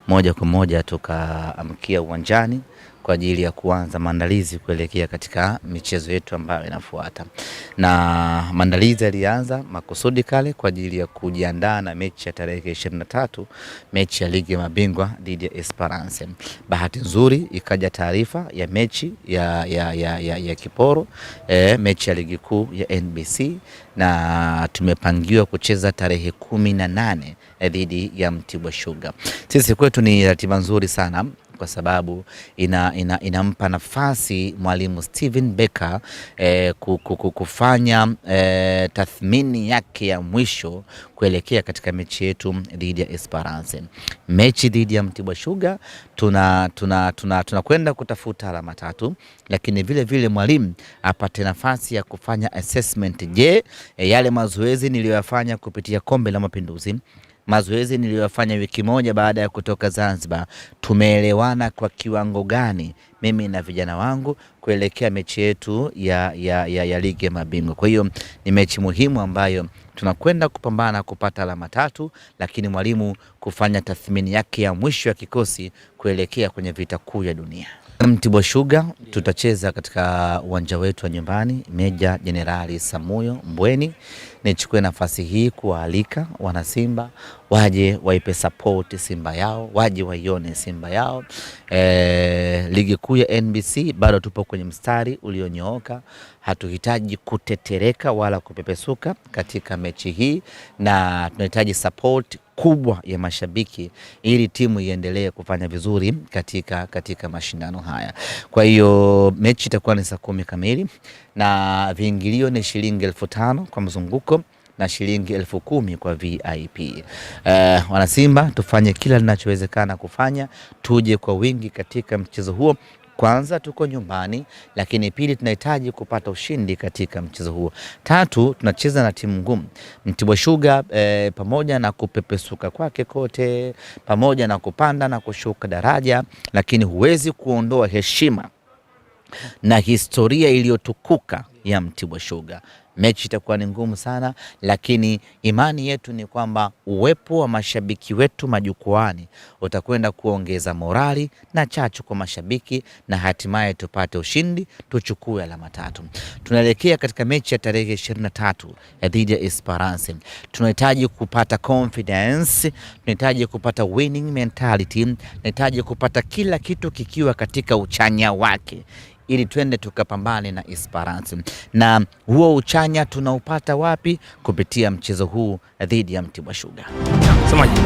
moja kwa moja tukaamkia uwanjani kwa ajili ya kuanza maandalizi kuelekea katika michezo yetu ambayo inafuata. Na maandalizi yalianza makusudi kale kwa ajili ya kujiandaa na mechi ya tarehe 23, mechi ya Ligi ya Mabingwa dhidi ya Esperance. Bahati nzuri ikaja taarifa ya mechi ya Kiporo, mechi ya ligi kuu ya NBC, na tumepangiwa kucheza tarehe 18 dhidi ya Mtibwa Sugar. Sisi kwetu ni ratiba nzuri sana kwa sababu inampa nafasi mwalimu Steven Becker kufanya tathmini yake ya mwisho kuelekea katika mechi yetu dhidi ya Esperance. Mechi dhidi ya Mtibwa Sugar tunakwenda kutafuta alama 3, lakini vile vile mwalimu apate nafasi ya kufanya assessment. Je, yale mazoezi niliyoyafanya kupitia Kombe la Mapinduzi, mazoezi niliyofanya wiki moja baada ya kutoka Zanzibar, tumeelewana kwa kiwango gani mimi na vijana wangu kuelekea mechi yetu ya Ligi ya Mabingwa? Kwa hiyo ni mechi muhimu ambayo tunakwenda kupambana kupata alama 3, lakini mwalimu kufanya tathmini yake ya mwisho ya kikosi kuelekea kwenye vita kuu ya dunia. Mtibwa Sugar tutacheza katika uwanja wetu wa nyumbani Meja Jenerali Samuyo Mbweni. Nichukue nafasi hii kuwaalika wana Simba waje waipe support Simba yao, waje waione Simba yao. Ligi kuu ya NBC bado tupo kwenye mstari ulionyooka, hatuhitaji kutetereka wala kupepesuka katika mechi hii, na tunahitaji support kubwa ya mashabiki ili timu iendelee kufanya vizuri katika mashindano haya. Kwa hiyo mechi itakuwa ni saa 10 kamili na viingilio ni shilingi 5,000 kwa mzunguko na shilingi 10,000 kwa VIP. Wana Simba tufanye kila linachowezekana kufanya, tuje kwa wingi katika mchezo huo. Kwanza tuko nyumbani, lakini pili tunahitaji kupata ushindi katika mchezo huo. 3, tunacheza na timu ngumu. Mtibwa Sugar pamoja na kupepesuka kwake kote, pamoja na kupanda na kushuka daraja, lakini huwezi kuondoa heshima na historia iliyotukuka ya Mtibwa Sugar. Mechi itakuwa ni ngumu sana, lakini imani yetu ni kwamba uwepo wa mashabiki wetu majukwaani utakwenda kuongeza morali na chachu kwa mashabiki, na hatimaye tupate ushindi, tuchukue alama 3. Tunaelekea katika mechi ya tarehe 23 dhidi ya Esperance. Tunahitaji kupata confidence, tunahitaji kupata winning mentality, tunahitaji kupata kila kitu kikiwa katika uchanya wake, ili twende tukapambane na Esperance. Na huo uchanya tunaupata wapi? Kupitia mchezo huu dhidi ya Mtibwa Sugar. Semaji.